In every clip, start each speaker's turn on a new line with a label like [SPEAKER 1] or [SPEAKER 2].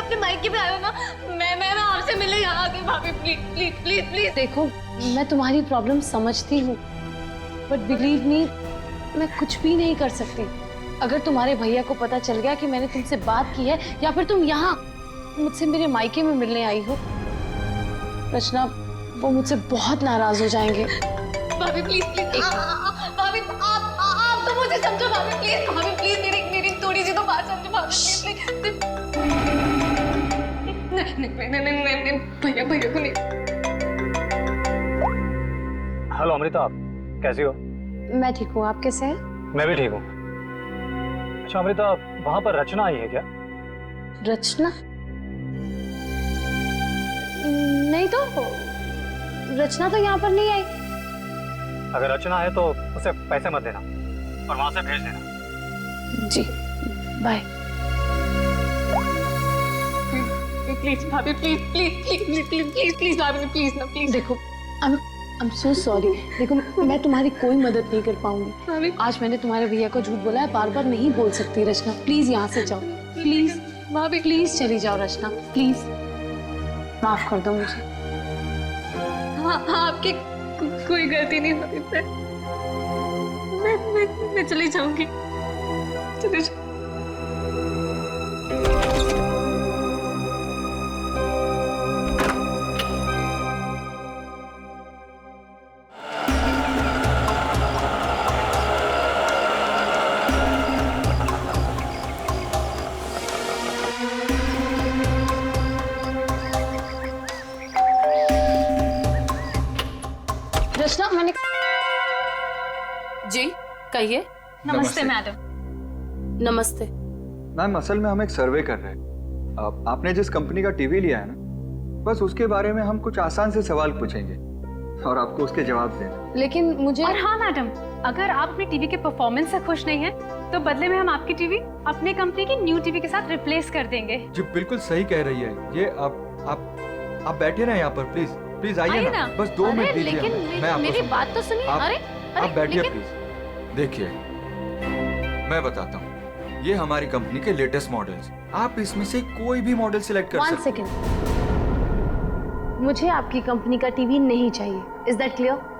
[SPEAKER 1] अपने मायके पे आए हो ना, मैं आपसे मिलने यहाँ आके भाभी, प्लीज प्लीज प्लीज प्लीज।
[SPEAKER 2] देखो, मैं तुम्हारी प्रॉब्लम समझती हूँ, बट बिलीव मी, मैं कुछ भी नहीं कर सकती। अगर तुम्हारे भैया को पता चल गया कि मैंने तुमसे बात की है, या फिर तुम यहाँ मुझसे मेरे मायके में मिलने आई हो, रचना, वो मुझसे बहुत नाराज हो जाएंगे।
[SPEAKER 1] भाभी प्लीज प्लीज, भाभी आप तो मुझे समझो भाभी, प्लीज मेरी थोड़ी सी तो बात समझो भाभी, प्लीज। नहीं, भैया को नहीं।
[SPEAKER 3] हेलो अमृता, आप कैसी हो?
[SPEAKER 2] मैं ठीक हूँ, आप कैसे हैं?
[SPEAKER 3] मैं भी ठीक हूँ। अच्छा अमृता, वहां पर रचना आई है क्या?
[SPEAKER 2] रचना? नहीं तो, रचना तो यहाँ पर नहीं आई।
[SPEAKER 3] अगर रचना है तो उसे पैसे मत देना और वहां से भेज देना।
[SPEAKER 2] जी, बाय।
[SPEAKER 1] प्लीज भाभी, प्लीज भाभी, प्लीज ना, प्लीज।
[SPEAKER 2] देखो, I'm so sorry। देखो, मैं तुम्हारी कोई मदद नहीं कर पाऊंगी। आज मैंने तुम्हारे भैया को झूठ बोला है, बार बार नहीं बोल सकती। रचना प्लीज यहाँ से जाओ, प्लीज भाभी, प्लीज चली जाओ रचना, प्लीज माफ कर दो मुझे।
[SPEAKER 1] हाँ, आपकी कोई गलती नहीं भाभी, मैं चली जाऊंगी, चली जाऊंगी।
[SPEAKER 2] रचना, मैंने
[SPEAKER 4] जी कहिए।
[SPEAKER 1] नमस्ते मैडम।
[SPEAKER 2] नमस्ते।
[SPEAKER 5] मैम, असल में हम एक सर्वे कर रहे हैं। आपने जिस कंपनी का टीवी लिया है ना, बस उसके बारे में हम कुछ आसान से सवाल पूछेंगे और आपको उसके जवाब देना।
[SPEAKER 2] लेकिन मुझे
[SPEAKER 6] और हाँ मैडम, अगर आप अपनी टीवी के परफॉर्मेंस से खुश नहीं हैं, तो बदले में हम आपकी टीवी अपने कंपनी की न्यू टीवी के साथ रिप्लेस कर देंगे।
[SPEAKER 7] जी बिल्कुल सही कह रही है ये। आप बैठे ना यहाँ पर, प्लीज प्लीज आइए ना, बस 2 मिनट दीजिए
[SPEAKER 2] लेकिन
[SPEAKER 7] हमें। मैं आपको
[SPEAKER 2] मेरी बात तो सुनिए।
[SPEAKER 7] आप बैठिए प्लीज। देखिए, मैं बताता हूँ, ये हमारी कंपनी के लेटेस्ट मॉडल्स, आप इसमें से कोई भी मॉडल सिलेक्ट कर सकते हैं।
[SPEAKER 2] 1 सेकेंड, मुझे आपकी कंपनी का टीवी नहीं चाहिए। Is that clear?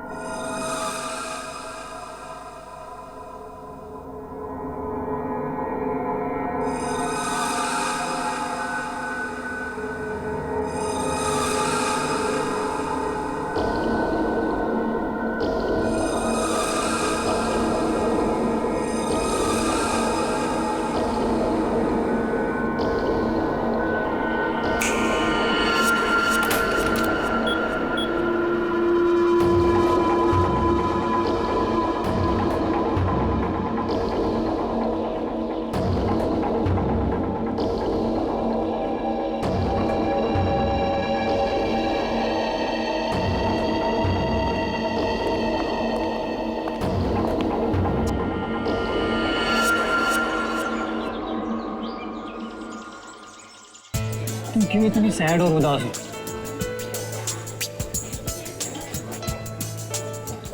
[SPEAKER 3] तुम क्यों इतनी सैड और उदास हो?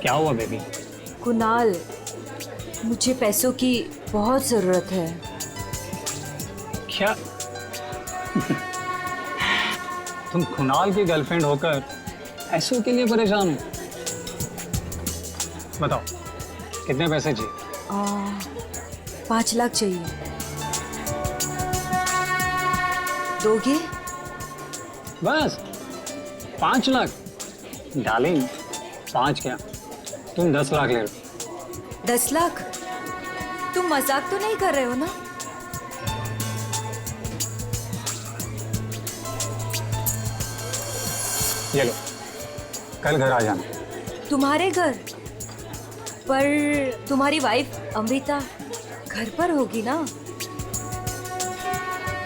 [SPEAKER 3] क्या हुआ बेबी?
[SPEAKER 8] कुणाल, मुझे पैसों की बहुत जरूरत है।
[SPEAKER 3] क्या? तुम कुणाल की गर्लफ्रेंड होकर पैसों के लिए परेशान हो? बताओ, कितने पैसे चाहिए?
[SPEAKER 8] 5 लाख चाहिए। दोगे?
[SPEAKER 3] बस 5 लाख? डार्लिंग, 5 क्या, तुम 10 लाख ले लो।
[SPEAKER 8] 10 लाख? तुम मजाक तो नहीं कर रहे हो ना?
[SPEAKER 3] ये लो, कल घर आ जाना।
[SPEAKER 8] तुम्हारे घर? पर तुम्हारी वाइफ अमृता घर पर होगी ना?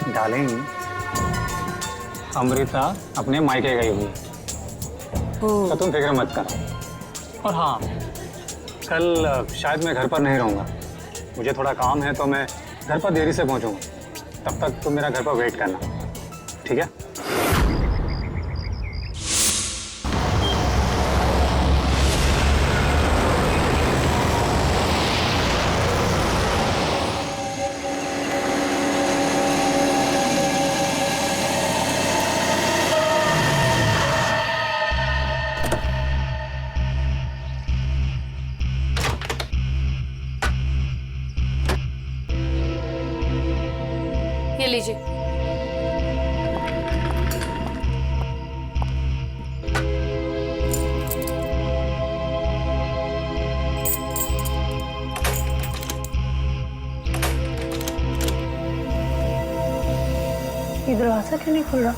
[SPEAKER 3] डार्लिंग, अमृता अपने मायके गई हुई, तो तुम फिक्र मत कर। और हाँ, कल शायद मैं घर पर नहीं रहूँगा, मुझे थोड़ा काम है, तो मैं घर पर देरी से पहुँचूँगा। तब तक तुम मेरा घर पर वेट करना, ठीक है?
[SPEAKER 2] दरवाजा क्यों नहीं खुल रहा?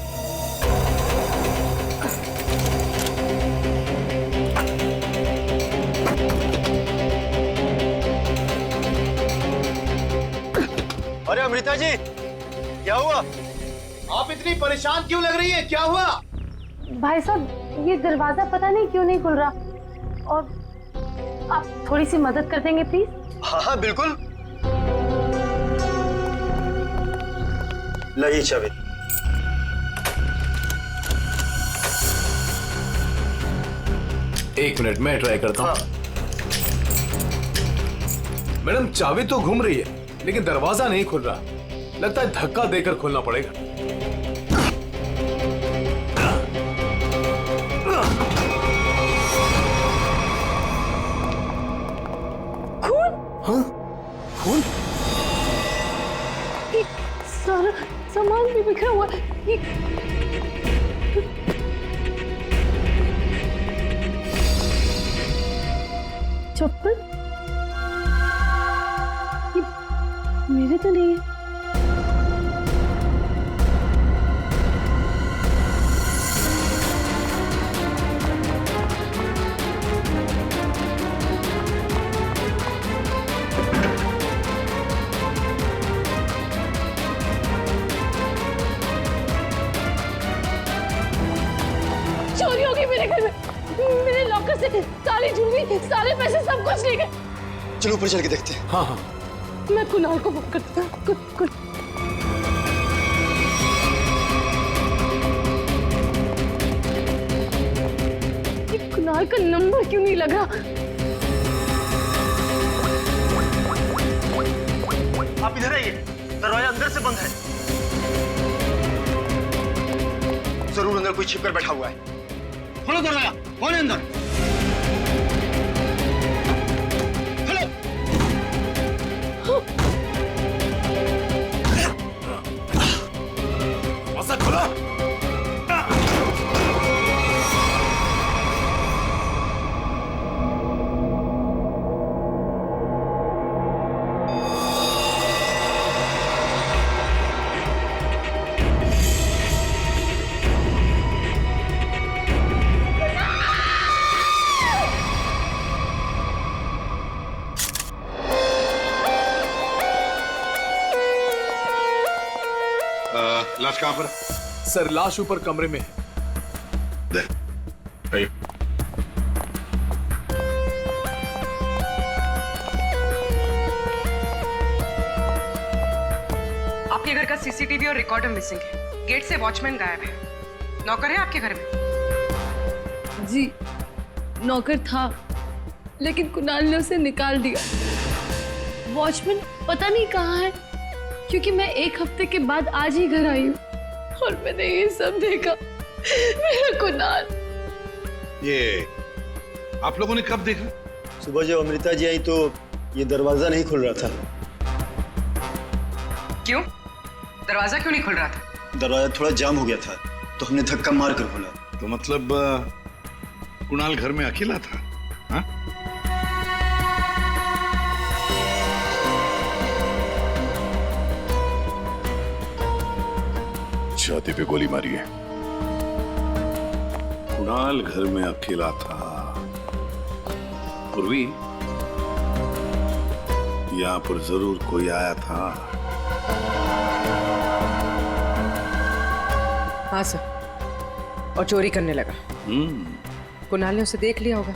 [SPEAKER 4] अरे अमृता जी, क्या हुआ? आप इतनी परेशान क्यों लग रही हैं? क्या हुआ?
[SPEAKER 2] भाई साहब, ये दरवाजा पता नहीं क्यों नहीं खुल रहा, और आप थोड़ी सी मदद कर देंगे प्लीज?
[SPEAKER 4] हाँ हाँ बिल्कुल। लाइए चाबी।
[SPEAKER 9] एक मिनट मैं ट्राई करता हूँ।
[SPEAKER 4] हाँ।
[SPEAKER 9] मैडम चाबी तो घूम रही है लेकिन दरवाजा नहीं खुल रहा। लगता है धक्का देकर खोलना पड़ेगा।
[SPEAKER 2] खून?
[SPEAKER 9] हाँ? खून?
[SPEAKER 2] ये सारा सामान भी बिखरा हुआ है। ये चप्पल? ये मेरे तो नहीं है। चोरी हो गई मेरे घर में। मेरे लॉकर से सारी ज्वेलरी, सारे पैसे, सब कुछ ले गए।
[SPEAKER 4] चलो ऊपर चल के देखते हैं।
[SPEAKER 9] हाँ हाँ।
[SPEAKER 2] मैं कुणाल को फोन करती हूँ। ये कुणाल का नंबर क्यों नहीं लगा?
[SPEAKER 4] आप इधर आइए, दरवाजा अंदर से बंद है। जरूर अंदर कोई छिपकर बैठा हुआ है। खोलो दरवाजा, कौन है अंदर?
[SPEAKER 9] दरवाजा खोलो।
[SPEAKER 10] लाश कहाँ पर?
[SPEAKER 9] सर लाश ऊपर कमरे में है।
[SPEAKER 10] आइए।
[SPEAKER 11] आपके घर का सीसीटीवी और रिकॉर्डर मिसिंग है। गेट से वॉचमैन गायब है। नौकर है आपके घर में?
[SPEAKER 2] जी, नौकर था लेकिन कुणाल ने उसे निकाल दिया। वॉचमैन पता नहीं कहाँ है, क्योंकि मैं एक हफ्ते के बाद आज ही घर आई हूँ और मैंने ये सब देखा। मेरा कुणाल।
[SPEAKER 10] ये आप लोगों ने कब देखा?
[SPEAKER 4] सुबह जब अमृता जी आई तो ये दरवाजा नहीं खुल रहा था।
[SPEAKER 11] क्यों? दरवाजा क्यों नहीं खुल रहा था?
[SPEAKER 4] दरवाजा थोड़ा जाम हो गया था तो हमने धक्का मार कर खोला।
[SPEAKER 10] तो मतलब कुणाल घर में अकेला था? हाँ? छाती पे गोली मारी है। कुणाल घर में अकेला था। पूर्वी, यहाँ पर जरूर कोई आया था।
[SPEAKER 11] हाँ सर, और चोरी करने लगा। कुणाल ने उसे देख लिया होगा,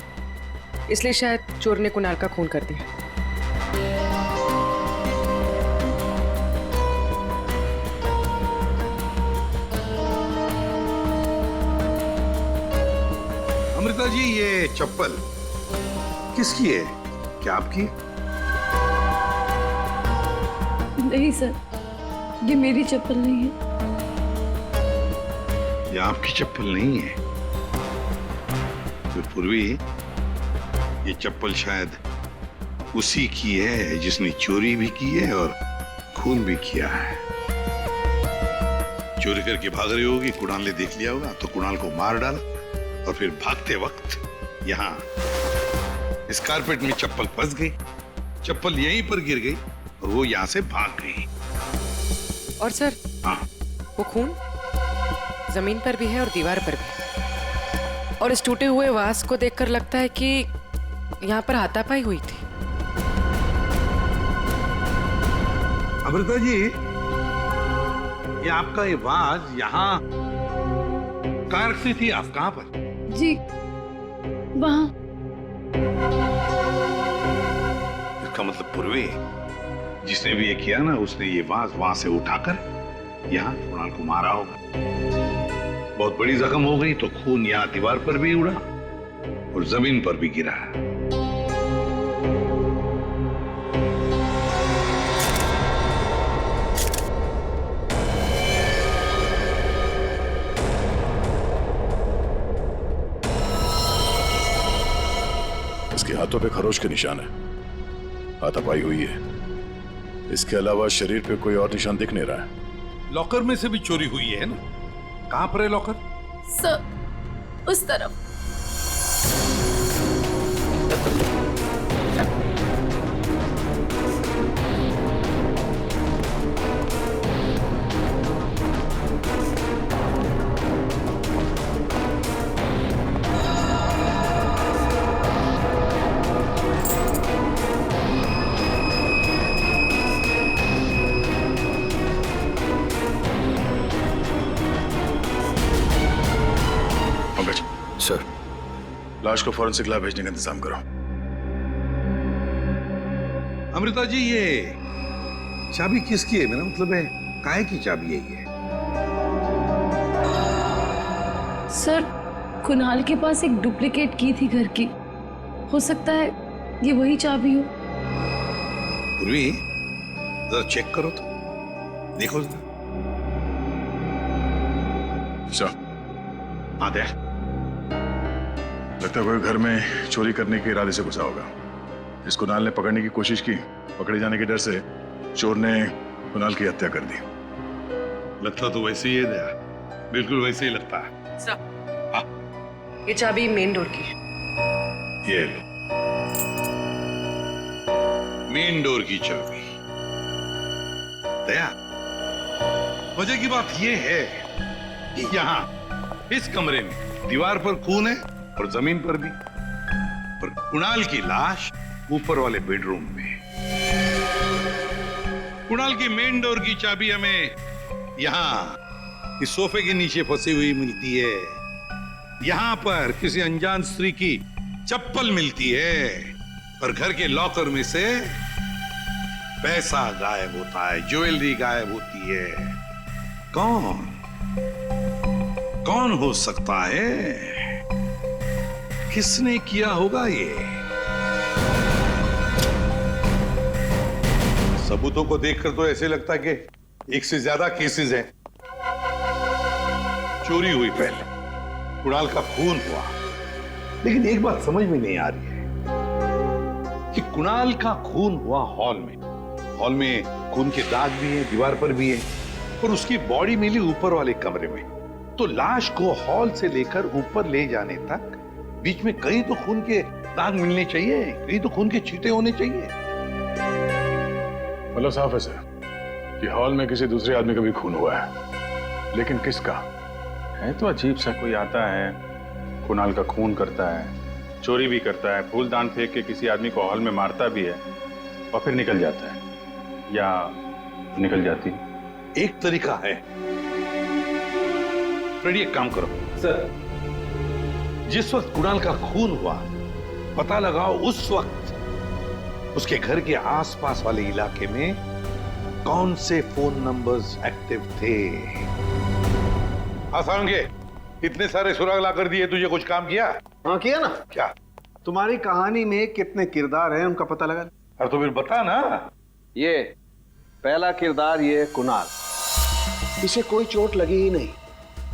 [SPEAKER 11] इसलिए शायद चोर ने कुणाल का खून कर दिया।
[SPEAKER 10] अमृता जी, ये चप्पल किसकी है? क्या आपकी?
[SPEAKER 2] नहीं सर, ये मेरी चप्पल नहीं है।
[SPEAKER 10] ये आपकी चप्पल नहीं है? तो पूर्वी, ये चप्पल शायद उसी की है जिसने चोरी भी की है और खून भी किया है। चोरी करके भाग रही होगी, कुणाल ने देख लिया होगा तो कुणाल को मार डाला और फिर भागते वक्त यहाँ इस कारपेट में चप्पल फंस गई। चप्पल यहीं पर गिर गई और वो यहाँ से भाग गई।
[SPEAKER 11] और सर,
[SPEAKER 10] हाँ,
[SPEAKER 11] वो खून जमीन पर भी है और दीवार पर भी। और इस टूटे हुए वास को देखकर लगता है कि यहाँ पर हाथापाई हुई थी।
[SPEAKER 10] अमृता जी, ये आपका ये वाज यहाँ कहाँ रखती थी आप? कहाँ पर?
[SPEAKER 2] जी वहाँ।
[SPEAKER 10] इसका मतलब पूर्वी जिसने भी ये किया ना, उसने ये वाज वहां से उठाकर यहाँ कुणाल को मारा होगा। बहुत बड़ी जख्म हो गई तो खून यहाँ दीवार पर भी उड़ा और जमीन पर भी गिरा।
[SPEAKER 12] इसके हाथों पे खरोच के निशान है, हाथापाई हुई है। इसके अलावा शरीर पे कोई और निशान दिख नहीं रहा है।
[SPEAKER 10] लॉकर में से भी चोरी हुई है ना? कहां पर है लॉकर?
[SPEAKER 1] सर उस तरफ।
[SPEAKER 12] सर, लाश को फॉरेंसिक लैब भेजने का इंतजाम करो।
[SPEAKER 10] अमृता जी, ये चाबी किसकी है? मेरा मतलब है काहे की चाबी है ये?
[SPEAKER 2] सर कुणाल के पास एक डुप्लीकेट की थी घर की, हो सकता है ये वही चाबी हो।
[SPEAKER 10] पूर्वी, जरा चेक करो तो, देखो जरा।
[SPEAKER 12] सर,
[SPEAKER 10] हाँ देख।
[SPEAKER 12] लगता है कोई घर में चोरी करने के इरादे से घुसा होगा। इस कुणाल ने पकड़ने की कोशिश की, पकड़े जाने के डर से चोर ने कुणाल की हत्या कर दी।
[SPEAKER 10] लगता तो वैसे ही है दया, बिल्कुल वैसे ही लगता है।
[SPEAKER 11] हाँ। ये चाबी मेन डोर की।
[SPEAKER 10] ये लो, मेन डोर की चाबी। दया, मजे की बात ये है कि यहाँ इस कमरे में दीवार पर खून है और जमीन पर भी, और कुणाल की लाश ऊपर वाले बेडरूम में। कुणाल की मेन डोर की चाबी हमें यहाँ इस सोफे के नीचे फंसी हुई मिलती है। यहाँ पर किसी अनजान स्त्री की चप्पल मिलती है और घर के लॉकर में से पैसा गायब होता है, ज्वेलरी गायब होती है। कौन हो सकता है? किसने किया होगा ये? सबूतों को देखकर तो ऐसे लगता है कि एक से ज्यादा केसेस हैं। चोरी हुई पहले, कुणाल का खून हुआ, लेकिन एक बात समझ में नहीं आ रही है कि कुणाल का खून हुआ हॉल में। हॉल में खून के दाग भी हैं, दीवार पर भी है, और उसकी बॉडी मिली ऊपर वाले कमरे में। तो लाश को हॉल से लेकर ऊपर ले जाने तक बीच में कहीं तो खून के दाग मिलने चाहिए, कहीं तो खून के छींटे होने चाहिए।
[SPEAKER 12] मतलब साफ है सर कि हॉल में किसी दूसरे आदमी का भी खून हुआ है, लेकिन किसका
[SPEAKER 3] है? तो अजीब सा कोई आता है, कुणाल का खून करता है, चोरी भी करता है, फूलदान फेंक के किसी आदमी को हॉल में मारता भी है और फिर निकल जाता है या निकल जाती है।
[SPEAKER 10] एक तरीका है, फ्रेडी एक काम करो
[SPEAKER 9] सर।
[SPEAKER 10] जिस वक्त कुणाल का खून हुआ, पता लगाओ उस वक्त उसके घर के आसपास वाले इलाके में कौन से फोन नंबर्स एक्टिव थे। आसान के इतने सारे सुराग ला कर दिए, तुझे कुछ काम किया?
[SPEAKER 4] हाँ किया ना।
[SPEAKER 10] क्या?
[SPEAKER 4] तुम्हारी कहानी में कितने किरदार हैं उनका पता लगा।
[SPEAKER 10] अरे तो फिर बता ना।
[SPEAKER 4] ये पहला किरदार, ये कुणाल। इसे कोई चोट लगी ही नहीं,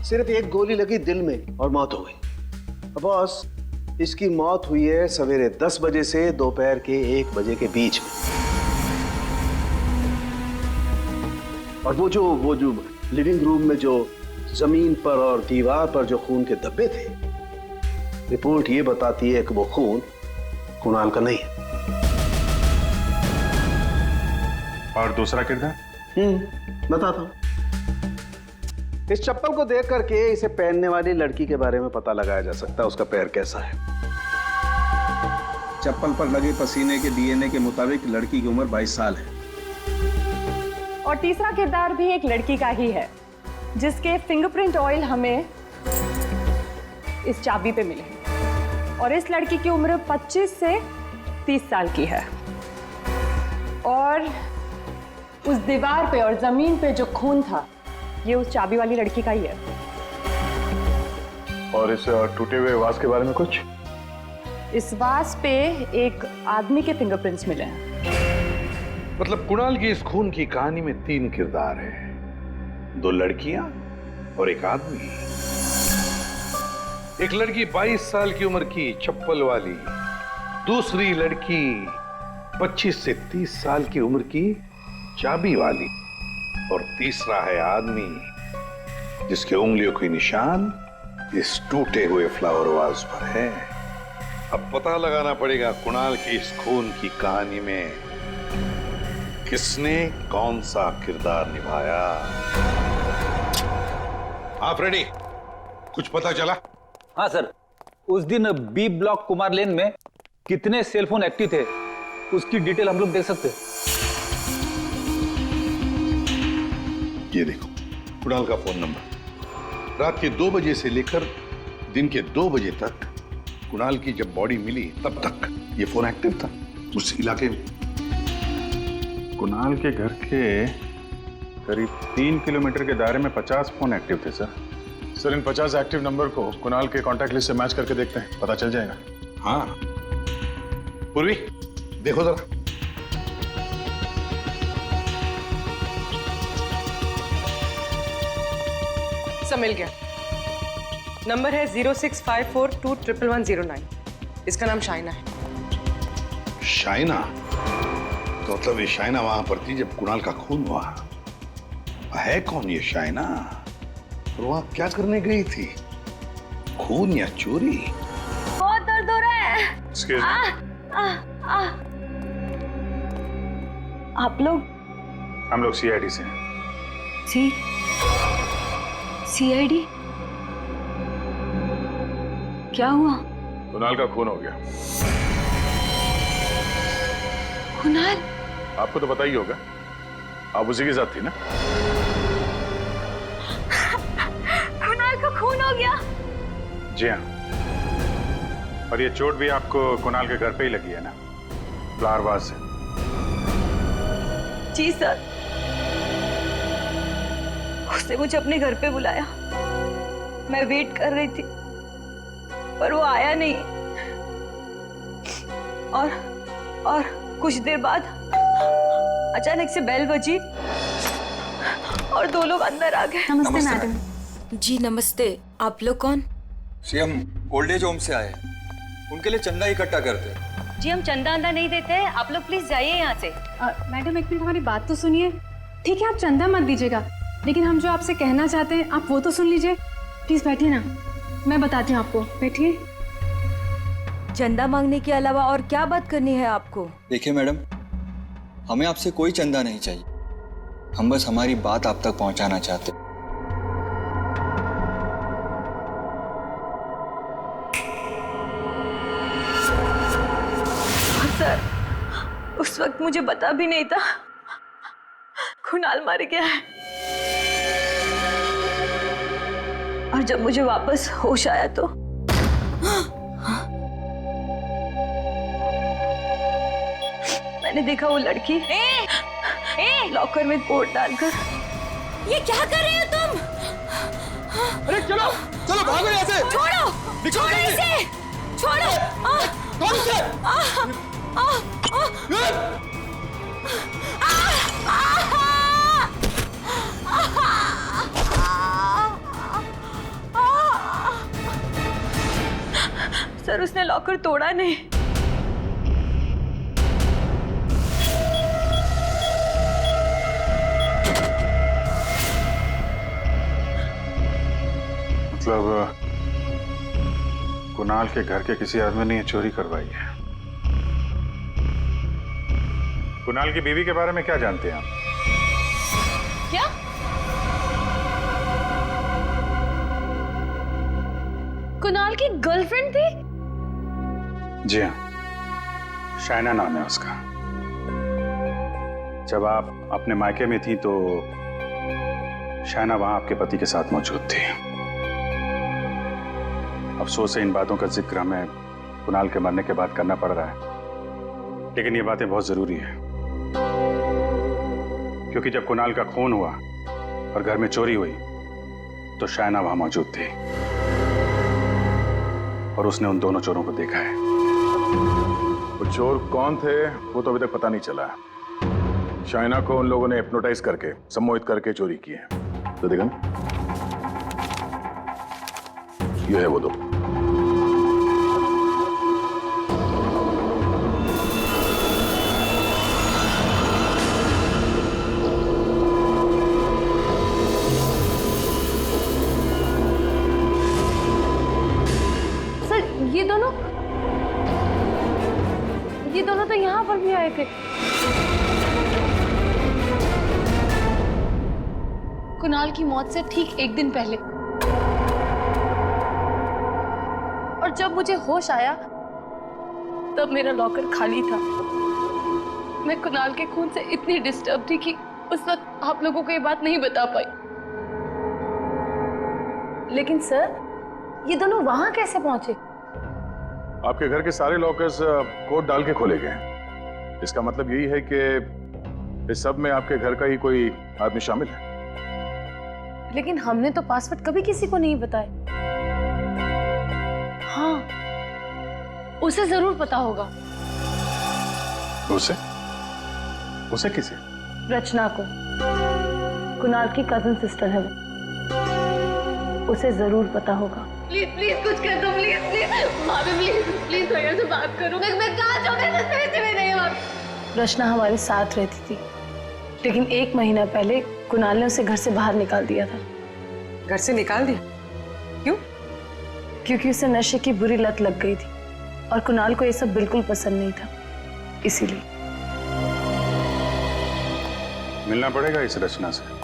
[SPEAKER 4] सिर्फ एक गोली लगी दिल में और मौत हो गई। बॉस, इसकी मौत हुई है सवेरे 10 बजे से दोपहर के 1 बजे के बीच में। और वो जो लिविंग रूम में जो जमीन पर और दीवार पर जो खून के धब्बे थे, रिपोर्ट ये बताती है कि वो खून कुणाल का नहीं है।
[SPEAKER 3] और दूसरा किरदार?
[SPEAKER 4] बताता हूं। इस चप्पल को देख करके इसे पहनने वाली लड़की के बारे में पता लगाया जा सकता है उसका पैर कैसा है। चप्पल पर लगे पसीने के डीएनए के मुताबिक लड़की की उम्र 22 साल है।
[SPEAKER 13] और तीसरा किरदार भी एक लड़की का ही है जिसके फिंगरप्रिंट ऑयल हमें इस चाबी पे मिले और इस लड़की की उम्र 25 से 30 साल की है और उस दीवार पे और जमीन पे जो खून था ये उस चाबी वाली लड़की का ही है।
[SPEAKER 12] और इस टूटे हुए वास के बारे में कुछ?
[SPEAKER 13] इस वास पे एक आदमी के फिंगरप्रिंट्स मिले हैं।
[SPEAKER 10] मतलब कुणाल की इस खून की कहानी में 3 किरदार हैं, 2 लड़कियां और एक आदमी। एक लड़की 22 साल की उम्र की चप्पल वाली, दूसरी लड़की 25 से 30 साल की उम्र की चाबी वाली और तीसरा है आदमी जिसके उंगलियों के निशान इस टूटे हुए फ्लावर वाज पर है। अब पता लगाना पड़ेगा कुणाल की इस खून की कहानी में किसने कौन सा किरदार निभाया। आप रेडी? कुछ पता चला?
[SPEAKER 3] हाँ सर, उस दिन बी ब्लॉक कुमार लेन में कितने सेलफोन एक्टिव थे उसकी डिटेल हम लोग देख सकते हैं।
[SPEAKER 10] ये देखो कुणाल का फोन नंबर। रात के 2 बजे से लेकर दिन के 2 बजे तक कुणाल की जब बॉडी मिली तब तक ये फोन एक्टिव था उस इलाके में।
[SPEAKER 12] कुणाल के घर के करीब 3 किलोमीटर के दायरे में 50 फोन एक्टिव थे सर। सर इन 50 एक्टिव नंबर को कुणाल के कॉन्टैक्ट लिस्ट से मैच करके देखते हैं, पता चल जाएगा।
[SPEAKER 10] हाँ पूर्वी देखो जरा।
[SPEAKER 11] सब मिल गया। नंबर है 0654211109। इसका नाम शाइना है।
[SPEAKER 10] शाइना? तो मतलब ये शाइना वहां पर थी जब कुणाल का खून हुआ। है कौन ये शाइना और वहां क्या करने गई थी? खून या चोरी?
[SPEAKER 1] बहुत दर्द हो रहा है।
[SPEAKER 12] Excuse me.
[SPEAKER 1] आप लोग?
[SPEAKER 12] हम लोग सीआईडी से हैं।
[SPEAKER 1] सीआईडी? क्या हुआ?
[SPEAKER 12] कुणाल का खून हो गया।
[SPEAKER 1] कुणाल?
[SPEAKER 12] आपको तो पता ही होगा, आप उसी के साथ थी ना?
[SPEAKER 1] कुणाल का खून हो गया?
[SPEAKER 12] जी हाँ। और ये चोट भी आपको कुणाल के घर पे ही लगी है ना, फ्लावर वास से?
[SPEAKER 1] जी सर, उसने मुझे अपने घर पे बुलाया। मैं वेट कर रही थी पर वो आया नहीं और कुछ देर बाद अचानक से बेल बजी और 2 लोग अंदर आ गए।
[SPEAKER 8] नमस्ते मैडम। जी नमस्ते। आप लोग कौन?
[SPEAKER 7] जी हम ओल्ड एज होम से आए, उनके लिए चंदा इकट्ठा करते हैं।
[SPEAKER 1] जी हम चंदा अंदा नहीं देते हैं, आप लोग प्लीज जाइए यहाँ से।
[SPEAKER 6] मैडम एक मिनट हमारी बात तो सुनिए। ठीक है आप चंदा मत दीजिएगा, लेकिन हम जो आपसे कहना चाहते हैं आप वो तो सुन लीजिए। प्लीज बैठिए ना, मैं बताती हूँ आपको। बैठिए।
[SPEAKER 8] चंदा मांगने के अलावा और क्या बात करनी है आपको?
[SPEAKER 7] देखिए मैडम, हमें आपसे कोई चंदा नहीं चाहिए, हम बस हमारी बात आप तक पहुंचाना चाहते हैं।
[SPEAKER 1] सर, उस वक्त मुझे पता भी नहीं था कुणाल मर गया है। और जब मुझे वापस होश आया तो मैंने देखा वो लड़की लॉकर में कोट डालकर। ये क्या कर रहे हो तुम?
[SPEAKER 7] अरे चलो चलो भागो यहाँ से।
[SPEAKER 1] छोड़ो छोड़ो इसे, छोड़ो।
[SPEAKER 7] कौन से?
[SPEAKER 1] सर उसने लॉकर तोड़ा नहीं।
[SPEAKER 12] मतलब कुणाल के घर के किसी आदमी ने ये चोरी करवाई है। कुणाल की बीवी के बारे में क्या जानते हैं आप?
[SPEAKER 1] क्या?
[SPEAKER 2] कुणाल की गर्लफ्रेंड थी?
[SPEAKER 12] जी हाँ, शाइना नाम है उसका। जब आप अपने मायके में थी तो शाइना वहां आपके पति के साथ मौजूद थी। अफसोस है इन बातों का जिक्र हमें कुणाल के मरने के बाद करना पड़ रहा है, लेकिन ये बातें बहुत जरूरी है क्योंकि जब कुणाल का खून हुआ और घर में चोरी हुई तो शाइना वहां मौजूद थी और उसने उन दोनों चोरों को देखा है। वो चोर कौन थे वो तो अभी तक पता नहीं चला। शाइना को उन लोगों ने हिप्नोटाइज करके, सम्मोहित करके चोरी की है। तो देखा ना, ये है वो दो।
[SPEAKER 2] सर ये दोनों तो यहाँ पर भी आए थे। कुणाल की मौत से ठीक एक दिन पहले। और जब मुझे होश आया तब मेरा लॉकर खाली था। मैं कुणाल के खून से इतनी डिस्टर्ब थी कि उस वक्त आप लोगों को ये बात नहीं बता पाई। लेकिन सर, ये दोनों वहां कैसे पहुंचे?
[SPEAKER 12] आपके घर के सारे लॉकर्स कोड डाल के खोले गए हैं। इसका मतलब यही है कि इस सब में आपके घर का ही कोई आदमी शामिल है।
[SPEAKER 2] लेकिन हमने तो पासवर्ड कभी किसी को नहीं बताया। हाँ, उसे जरूर पता होगा।
[SPEAKER 12] उसे? उसे किसे?
[SPEAKER 2] रचना को। कुणाल की कजन सिस्टर है वो। उसे जरूर पता होगा।
[SPEAKER 1] प्लीज प्लीज कुछ कर दो, प्लीज प्लीज भाभी, प्लीज प्लीज भैया से बात करो। मैं कहाँ जाऊँ? मैं पैसे में नहीं हूँ।
[SPEAKER 2] रचना हमारे साथ रहती थी, लेकिन 1 महीना पहले कुणाल ने उसे घर से बाहर निकाल दिया था।
[SPEAKER 11] घर से निकाल दिया? क्यों?
[SPEAKER 2] क्योंकि उसे नशे की बुरी लत लग गई थी और कुणाल को ये सब बिल्कुल पसंद नहीं था, इसीलिए।
[SPEAKER 12] मिलना पड़ेगा इस रचना से।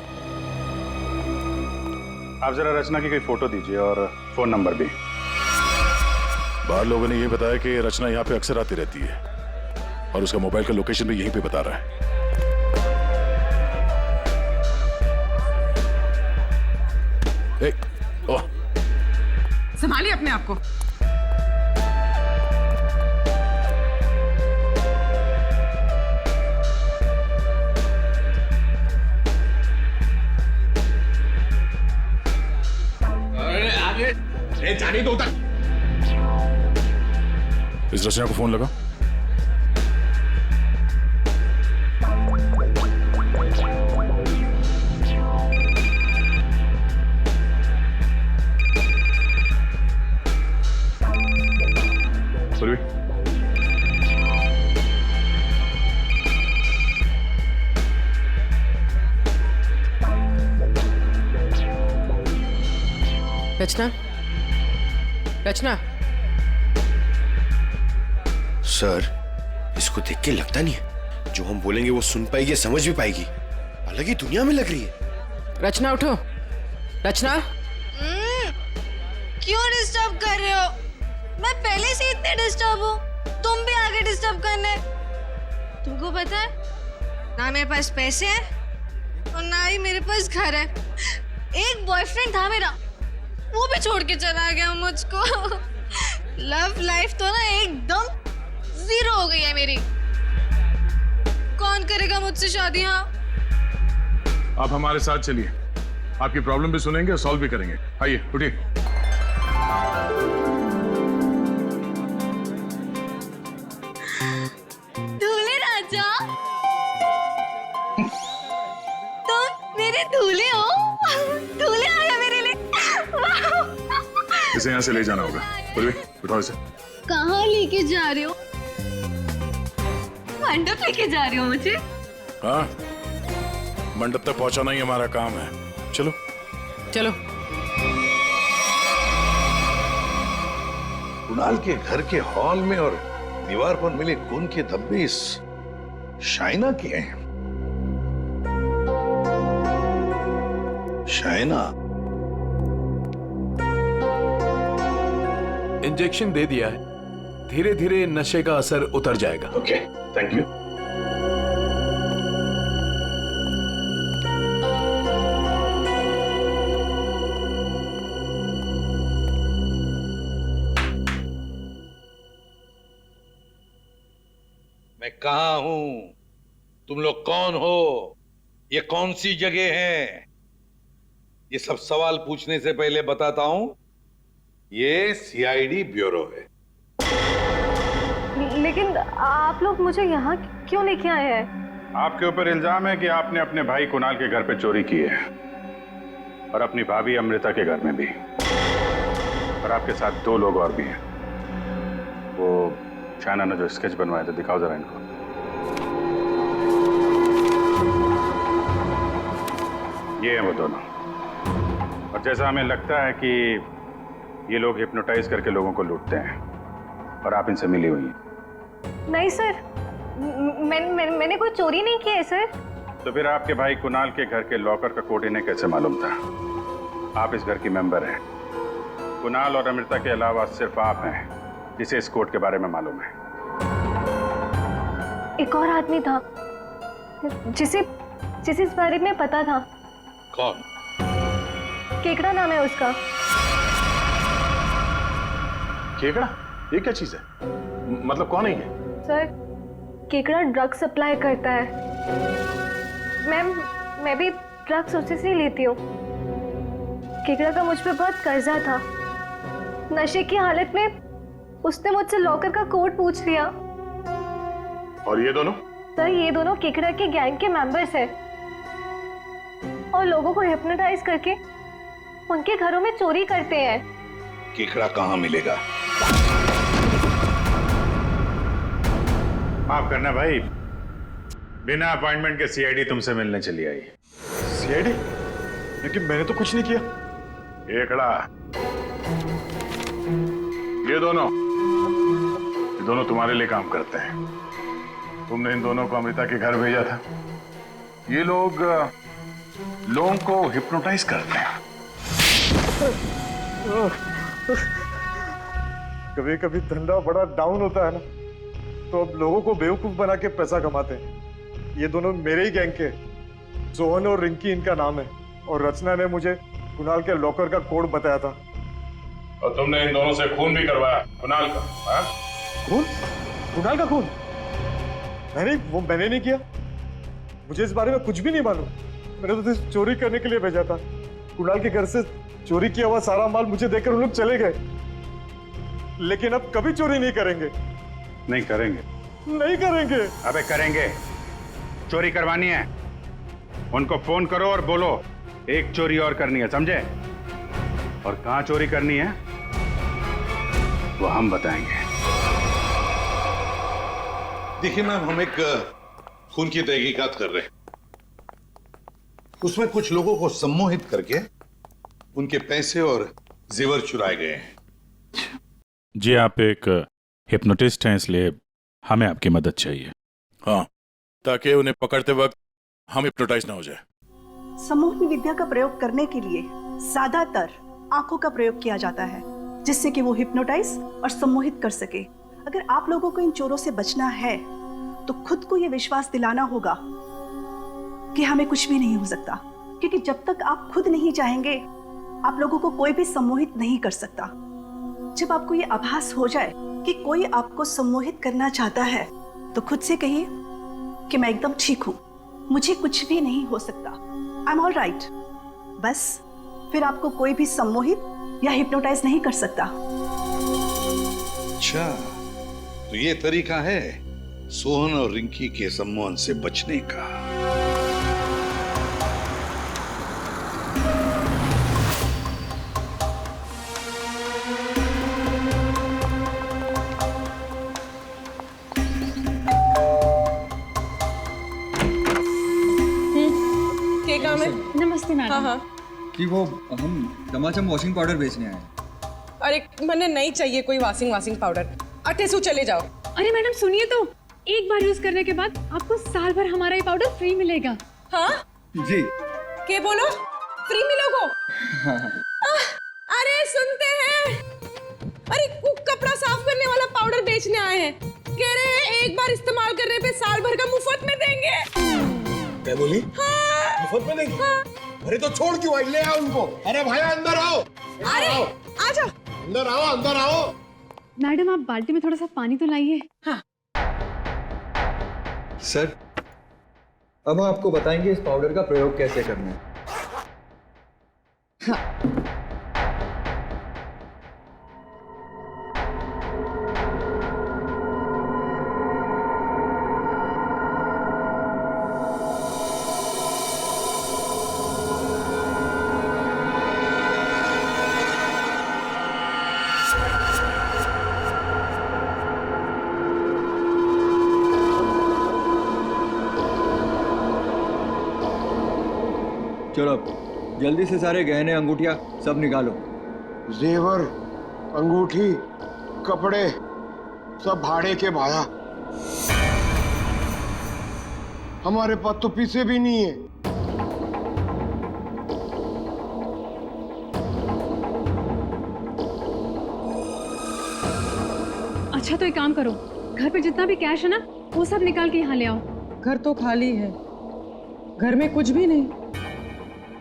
[SPEAKER 12] आप जरा रचना की कोई फोटो दीजिए और फोन नंबर भी।
[SPEAKER 9] बाहर लोगों ने ये बताया कि रचना यहाँ पे अक्सर आती रहती है और उसका मोबाइल का लोकेशन भी यहीं पे बता रहा है।
[SPEAKER 11] संभालिए अपने आप को।
[SPEAKER 10] जाने दो उधर।
[SPEAKER 9] इस रचना को फोन लगा।
[SPEAKER 11] रचना, रचना।
[SPEAKER 14] सर, इसको देख के लगता नहीं है जो हम बोलेंगे वो सुन पाएगी, समझ भी पाएगी। अलग ही दुनिया में लग रही है।
[SPEAKER 11] रचना उठो। रचना,
[SPEAKER 1] क्यों डिस्टर्ब कर रहे हो? मैं पहले से इतने डिस्टर्ब हूँ, तुम भी आगे डिस्टर्ब करने। तुमको पता है ना मेरे पास पैसे हैं और ना ही मेरे पास घर है। एक बॉयफ्रेंड था मेरा, वो भी छोड़ के चला गया मुझको। लव लाइफ तो ना एकदम 0 हो गई है मेरी। कौन करेगा मुझसे शादी? हाँ,
[SPEAKER 12] आप हमारे साथ चलिए, आपकी प्रॉब्लम भी सुनेंगे और सॉल्व भी करेंगे। आइए, उठिए।
[SPEAKER 1] दूल्हे राजा, तुम मेरे दूल्हे हो। दूल्हे आया मेरे लिए।
[SPEAKER 12] इसे यहाँ से ले जाना होगा। बोलिए, उठाओ इसे।
[SPEAKER 1] कहाँ लेके जा रहे हो? मंडप लेके जा रहे हो मुझे?
[SPEAKER 9] हाँ, मंडप तक पहुंचाना ही हमारा काम है। चलो
[SPEAKER 11] चलो।
[SPEAKER 10] कुणाल के घर के हॉल में और दीवार पर मिले खून के धब्बे इस शाइना के हैं। शाइना,
[SPEAKER 15] इंजेक्शन दे दिया है, धीरे धीरे नशे का असर उतर जाएगा।
[SPEAKER 10] Okay, thank you.
[SPEAKER 16] मैं कहाँ हूं? तुम लोग कौन हो? ये कौन सी जगह है? ये सब सवाल पूछने से पहले बताता हूं, ये सीआईडी ब्यूरो है।
[SPEAKER 6] लेकिन आप लोग मुझे यहाँ क्यों लेके आए हैं?
[SPEAKER 12] आपके ऊपर इल्जाम है कि आपने अपने भाई कुणाल के घर पे चोरी की है और अपनी भाभी अमृता के घर में भी, और आपके साथ 2 लोग और भी हैं। वो चाइना ने जो स्केच बनवाए थे, दिखाओ जरा इनको। ये हैं वो दोनों, और जैसा हमें लगता है कि ये लोग हिप्नोटाइज करके लोगों को लूटते हैं, और आप इनसे मिली हुई हैं।
[SPEAKER 6] नहीं सर, मैंने कोई चोरी नहीं की है सर।
[SPEAKER 12] तो फिर आपके भाई कुणाल के घर के लॉकर का कोड इन्हें कैसे मालूम था? आप इस घर की मेंबर हैं। कुणाल और अमृता के अलावा सिर्फ आप हैं जिसे इस कोड के बारे में मालूम है।
[SPEAKER 6] एक और आदमी था जिसे इस बारे में पता था।
[SPEAKER 16] कौन?
[SPEAKER 6] केकड़ा नाम है उसका।
[SPEAKER 12] केकड़ा? ये क्या चीज है? मतलब कौन है ये?
[SPEAKER 6] सर, केकड़ा ड्रग सप्लाई करता है। मैं भी ड्रग्स उसी से लेती हूँ। केकड़ा का मुझ पे बहुत कर्जा था। नशे की हालत में उसने मुझसे लॉकर का कोड पूछ लिया।
[SPEAKER 12] और ये दोनों?
[SPEAKER 6] सर, ये दोनों केकड़ा के गैंग के मेंबर्स हैं और लोगों को हिप्नोटाइज करके उनके घरों में चोरी करते हैं।
[SPEAKER 16] केकड़ा कहाँ मिलेगा?
[SPEAKER 12] माफ करना भाई, बिना अपॉइंटमेंट के सीआईडी तुमसे मिलने चली आई।
[SPEAKER 5] सीआईडी? लेकिन मैंने तो कुछ नहीं किया।
[SPEAKER 12] केकड़ा, ये दोनों तुम्हारे लिए काम करते हैं। तुमने इन दोनों को अमृता के घर भेजा था। ये लोग लोगों को हिप्नोटाइज करते हैं।
[SPEAKER 5] कभी कभी धंधा बड़ा डाउन होता है ना, तो अब लोगों को बेवकूफ बना के पैसा कमाते हैं। ये दोनों मेरे ही गैंग के, सोहन और रिंकी इनका नाम है, और रचना ने मुझे कुणाल के लॉकर का कोड बताया था।
[SPEAKER 12] और तुमने इन दोनों से खून भी करवाया कुणाल का? हाँ?
[SPEAKER 5] खून? कुणाल का खून? मैंने नहीं किया। मुझे इस बारे में कुछ भी नहीं मालूम। मैंने तो चोरी करने के लिए भेजा था। कुणाल के घर से चोरी किया हुआ सारा माल मुझे देकर उन लोग चले गए। लेकिन अब कभी चोरी नहीं करेंगे।
[SPEAKER 12] नहीं करेंगे?
[SPEAKER 5] नहीं करेंगे।
[SPEAKER 12] अबे करेंगे। चोरी करवानी है, उनको फोन करो और बोलो एक चोरी और करनी है, समझे? और कहां चोरी करनी है वो हम बताएंगे।
[SPEAKER 10] देखिए मैम, हम एक खून की तहकीकात कर रहे हैं। उसमें कुछ लोगों को सम्मोहित करके उनके पैसे और जेवर चुराए गए हैं।
[SPEAKER 9] जी, आप एक हिप्नोटिस्ट हैं, इसलिए हमें आपकी मदद चाहिए।
[SPEAKER 14] हाँ, ताकि उन्हें पकड़ते वक्त हम हिप्नोटाइज ना हो जाए।
[SPEAKER 17] सम्मोहन विद्या का प्रयोग करने के लिए ज्यादातर आंखों का प्रयोग किया जाता है, जिससे कि वो हिप्नोटाइज और सम्मोहित कर सके। अगर आप लोगों को इन चोरों से बचना है तो खुद को ये विश्वास दिलाना होगा कि हमें कुछ भी नहीं हो सकता, क्योंकि जब तक आप खुद नहीं चाहेंगे आप लोगों को कोई भी सम्मोहित नहीं कर सकता। जब आपको ये आभास हो जाए कि कोई आपको सम्मोहित करना चाहता है तो खुद से कहिए कि मैं एकदम ठीक हूं, मुझे कुछ भी नहीं हो सकता, आई एम ऑल राइट। बस फिर आपको कोई भी सम्मोहित या हिप्नोटाइज नहीं कर सकता।
[SPEAKER 10] अच्छा, तो ये तरीका है सोहन और रिंकी के सम्मोहन से बचने का।
[SPEAKER 11] क्या काम है?
[SPEAKER 6] नमस्ते मैडम।
[SPEAKER 11] हाँ हाँ।
[SPEAKER 5] कि वो हम चमाचम वॉशिंग पाउडर बेचने आए हैं।
[SPEAKER 11] अरे मैंने नहीं चाहिए कोई वाशिंग पाउडर। अटेसू चले जाओ।
[SPEAKER 6] अरे मैडम सुनिए तो, एक बार यूज करने के बाद आपको साल भर हमारा ये पाउडर फ्री मिलेगा।
[SPEAKER 11] हाँ
[SPEAKER 5] जी।
[SPEAKER 11] क्या बोलो? फ्री मिलोगो?
[SPEAKER 5] हाँ।
[SPEAKER 11] अरे सुनते हैं? अरे वो कपड़ा साफ करने वाला पाउडर बेचने आए हैं, कह रहे हैं एक बार इस्तेमाल करने पे साल भर का मुफ्त में देंगे।
[SPEAKER 14] क्या बोली?
[SPEAKER 11] हाँ।
[SPEAKER 14] मुफ्त में देंगे?
[SPEAKER 11] हाँ।
[SPEAKER 14] अरे तो छोड़ क्यों आई? ले आओ उनको। अरे भाई अंदर आओ।
[SPEAKER 11] अरे आजा।
[SPEAKER 14] अंदर आओ, अंदर आओ।
[SPEAKER 6] मैडम आप बाल्टी में थोड़ा सा पानी तो लाइए।
[SPEAKER 11] हाँ।
[SPEAKER 18] सर अब हम आपको बताएंगे इस पाउडर का प्रयोग कैसे करना है।
[SPEAKER 11] हाँ।
[SPEAKER 18] चलो जल्दी से सारे गहने अंगूठिया सब निकालो।
[SPEAKER 14] जेवर, अंगूठी, कपड़े सब भाड़े के भाया। हमारे पास तो पैसे भी नहीं है।
[SPEAKER 6] अच्छा तो एक काम करो, घर पे जितना भी कैश है ना वो सब निकाल के यहाँ ले आओ।
[SPEAKER 11] घर तो खाली है, घर में कुछ भी नहीं,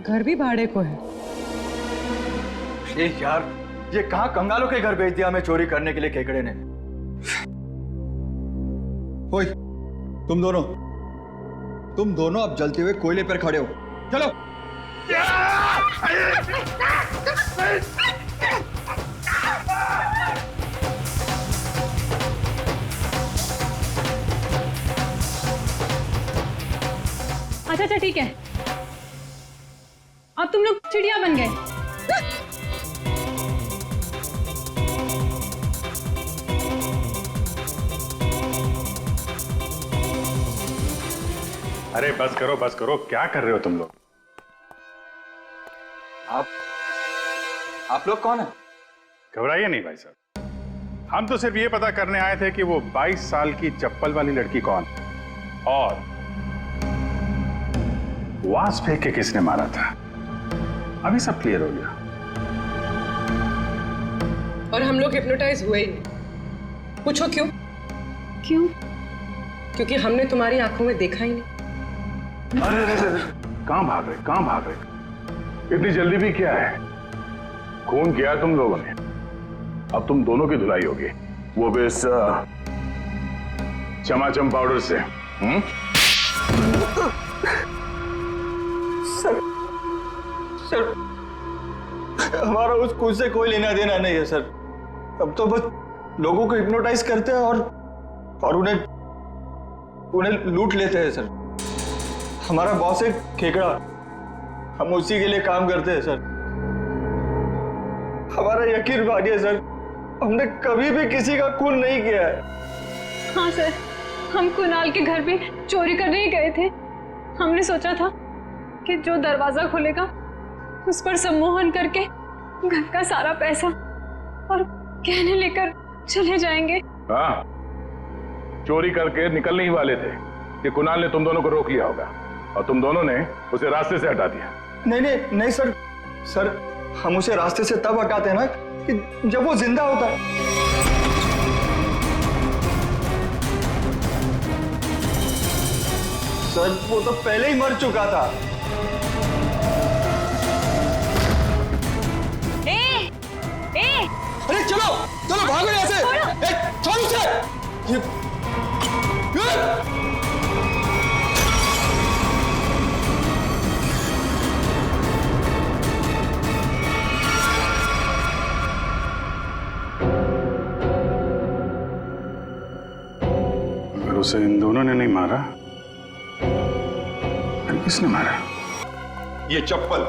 [SPEAKER 11] घर भी भाड़े को है।
[SPEAKER 18] यार ये कहाँ कंगालों के घर भेज दिया हमें चोरी करने के लिए केकड़े ने। ओए तुम दोनों अब जलते हुए कोयले पर खड़े हो, चलो।
[SPEAKER 6] अच्छा ठीक है, अब तुम लोग चिड़िया बन गए।
[SPEAKER 12] अरे बस करो, क्या कर रहे हो तुम लोग?
[SPEAKER 18] आप लोग कौन है?
[SPEAKER 12] घबराइए नहीं भाई साहब, हम तो सिर्फ ये पता करने आए थे कि वो 22 साल की चप्पल वाली लड़की कौन और वास फेंक के किसने मारा था। अभी सब क्लियर हो गया।
[SPEAKER 11] और हम लोग हिप्नोटाइज हुए ही नहीं। पूछो क्यों?
[SPEAKER 6] क्यों?
[SPEAKER 11] क्योंकि हमने तुम्हारी आंखों में देखा ही नहीं।
[SPEAKER 12] अरे कहां भाग रहे? इतनी जल्दी भी क्या है? खून किया तुम लोगों ने, अब तुम दोनों की धुलाई होगी, वो भी इस चमाचम पाउडर से।
[SPEAKER 18] सर हमारा उस खून से कोई लेना देना नहीं है सर। अब तो बस लोगों को हिप्नोटाइज करते हैं और उन्हें लूट लेते हैं सर। हमारा बॉस है खेकड़ा, हम उसी के लिए काम करते हैं सर। हमारा यकीन मानिए सर, हमने कभी भी किसी का खून नहीं किया है।
[SPEAKER 6] हाँ सर, हम कुणाल के घर पे चोरी करने ही गए थे। हमने सोचा था कि जो दरवाजा खुलेगा उस पर सम्मोहन करके घर का सारा पैसा और गहने लेकर चले जाएंगे।
[SPEAKER 12] हाँ, चोरी करके निकलने ही वाले थे कि कुणाल ने तुम दोनों को रोक लिया होगा और तुम दोनों ने उसे रास्ते से हटा दिया।
[SPEAKER 18] नहीं सर, हम उसे रास्ते से तब हटाते हैं ना कि जब वो जिंदा होता है। सर वो तो पहले ही मर चुका था। अरे चलो भागो यहाँ से। छोड़ उसे।
[SPEAKER 12] अगर उसे इन दोनों ने नहीं मारा फिर किसने मारा?
[SPEAKER 16] ये चप्पल,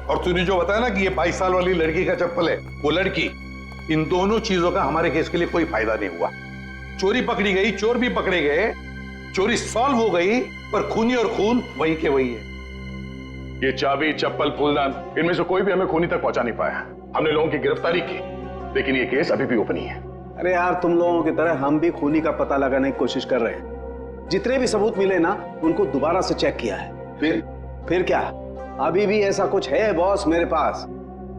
[SPEAKER 16] और तूने जो बताया ना कि ये 22 साल वाली लड़की का चप्पल है, वो लड़की, इन दोनों चीजों का हमारे केस के लिए कोई फायदा नहीं हुआ। चोरी पकड़ी गई, चोर भी पकड़े गए, चोरी सॉल्व हो गई, पर खूनी और खून वहीं के वही है।
[SPEAKER 12] ये चाबी, चप्पल, फूलदान, इनमें से कोई भी हमें खूनी तक पहुंचा नहीं पाया। हमने लोगों की गिरफ्तारी की, लेकिन ये केस अभी भी ओपन ही है।
[SPEAKER 4] अरे यार, तुम लोगों की तरह हम भी खूनी का पता लगाने की कोशिश कर रहे हैं। जितने भी सबूत मिले ना, उनको दोबारा से चेक किया है। फिर क्या? अभी भी ऐसा कुछ है बॉस मेरे पास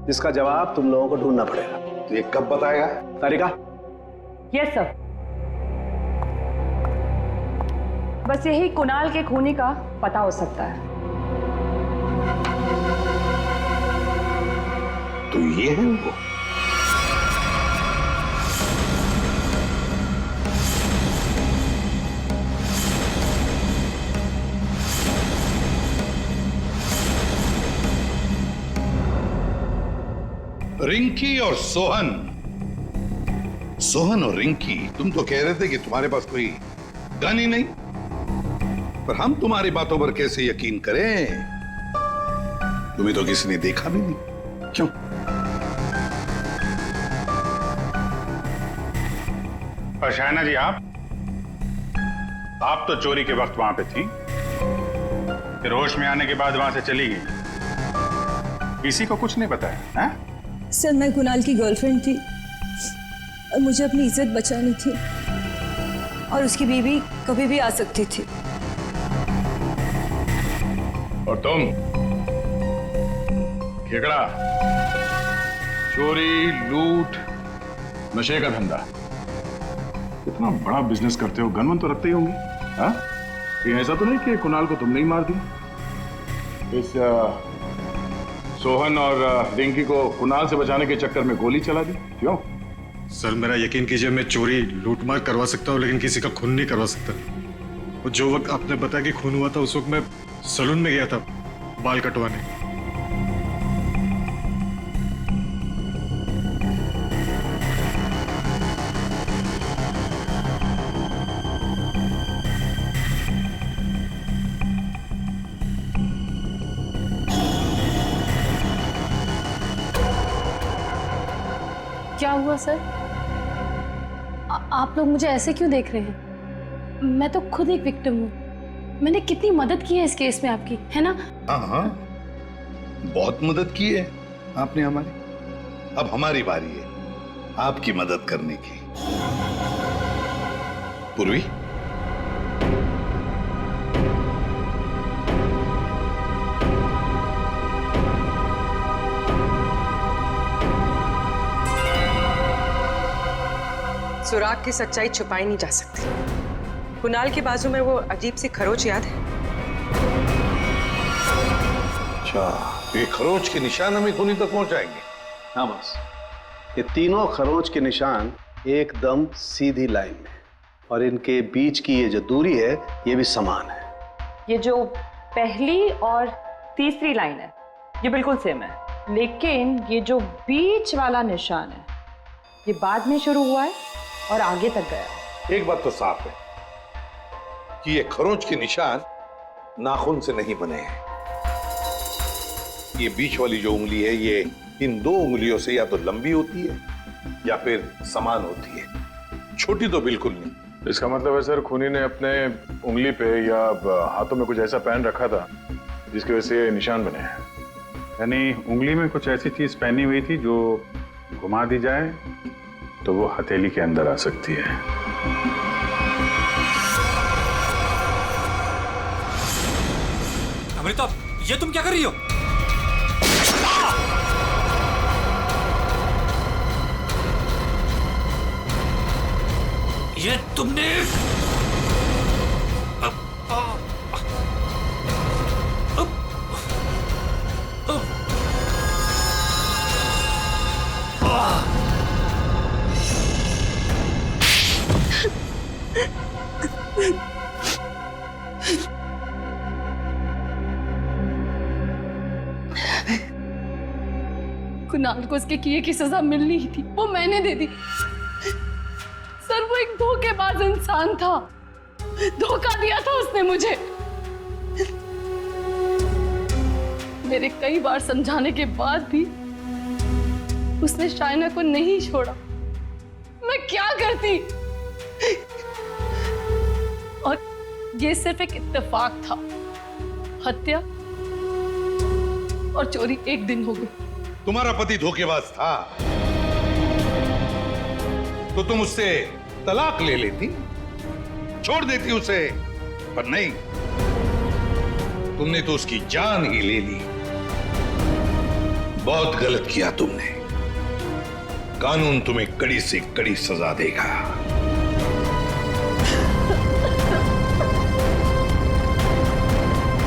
[SPEAKER 4] जिसका जवाब तुम लोगों को ढूंढना पड़ेगा।
[SPEAKER 10] तो ये कब बताएगा?
[SPEAKER 4] तारिका,
[SPEAKER 13] यस सर। बस यही कुणाल के खूनी का पता हो सकता है।
[SPEAKER 10] तो ये है वो। रिंकी और सोहन। सोहन और रिंकी, तुम तो कह रहे थे कि तुम्हारे पास कोई गन ही नहीं, पर हम तुम्हारी बातों पर कैसे यकीन करें? तुम्हें तो किसी ने देखा भी नहीं। क्यों?
[SPEAKER 12] और शायना जी, आप तो चोरी के वक्त वहां पे थी, फिर होश में आने के बाद वहां से चली गई, किसी को कुछ नहीं बताया? हैं?
[SPEAKER 8] सर, मैं कुणाल की गर्लफ्रेंड थी और मुझे अपनी इज्जत बचानी थी, और उसकी बीवी कभी भी आ सकती थी।
[SPEAKER 12] और तुम खेकड़ा, चोरी, लूट, नशे का धंधा, इतना बड़ा बिजनेस करते हो, गन तो रखते ही होंगे। हाँ, ये ऐसा तो नहीं कि कुणाल को तुमने ही मार दिया? इस सोहन और रिंकी को कुणाल से बचाने के चक्कर में गोली चला दी, क्यों?
[SPEAKER 5] सर, मेरा यकीन कीजिए, मैं चोरी लूटमार करवा सकता हूँ, लेकिन किसी का खून नहीं करवा सकता। और जो वक्त आपने बताया कि खून हुआ था, उस वक्त मैं सैलून में गया था बाल कटवाने।
[SPEAKER 2] क्या हुआ सर? आप लोग मुझे ऐसे क्यों देख रहे हैं? मैं तो खुद एक विक्टिम हूँ। मैंने कितनी मदद की है इस केस में आपकी, है ना?
[SPEAKER 10] हाँ, बहुत मदद की है आपने हमारी। अब हमारी बारी है आपकी मदद करने की। पूर्वी,
[SPEAKER 11] सुराग की सच्चाई छुपाई नहीं जा सकती। कुणाल के बाजू में वो अजीब सी खरोच याद है?
[SPEAKER 10] अच्छा, ये खरोच के निशान हमें खूनी तक पहुंचाएंगे?
[SPEAKER 4] हाँ बस, ये तीनों खरोच के निशान एकदम सीधी लाइन में, और इनके बीच की ये जो दूरी है, ये भी समान है।
[SPEAKER 13] ये जो पहली और तीसरी लाइन है, ये बिल्कुल सेम है, लेकिन ये जो बीच वाला निशान है, ये बाद में शुरू हुआ है और आगे तक गया।
[SPEAKER 10] एक बात तो साफ है कि ये खरोंच के निशान नाखून से नहीं बने हैं। ये बीच वाली जो उंगली है, ये इन दो उंगलियों से या तो लंबी होती है या फिर समान होती है, छोटी तो बिल्कुल नहीं।
[SPEAKER 12] इसका मतलब है सर, खूनी ने अपने उंगली पे या हाथों में कुछ ऐसा पहन रखा था जिसकी वजह से निशान बने हैं। यानी उंगली में कुछ ऐसी चीज पहनी हुई थी जो घुमा दी जाए तो वो हथेली के अंदर आ सकती है।
[SPEAKER 19] अमृता, ये तुम क्या कर रही हो? ये तुमने
[SPEAKER 2] कुणाल को उसके किए की सजा मिलनी ही थी, वो मैंने दे दी। सर, वो एक धोखेबाज इंसान था, धोखा दिया था उसने मुझे। मेरे कई बार समझाने के बाद भी उसने शायना को नहीं छोड़ा। मैं क्या करती? और ये सिर्फ एक इत्तेफाक था। हत्या और चोरी एक दिन हो गई।
[SPEAKER 10] तुम्हारा पति धोखेबाज था तो तुम उससे तलाक ले लेती, छोड़ देती उसे, पर नहीं, तुमने तो उसकी जान ही ले ली। बहुत गलत किया तुमने। कानून तुम्हें कड़ी से कड़ी सजा देगा।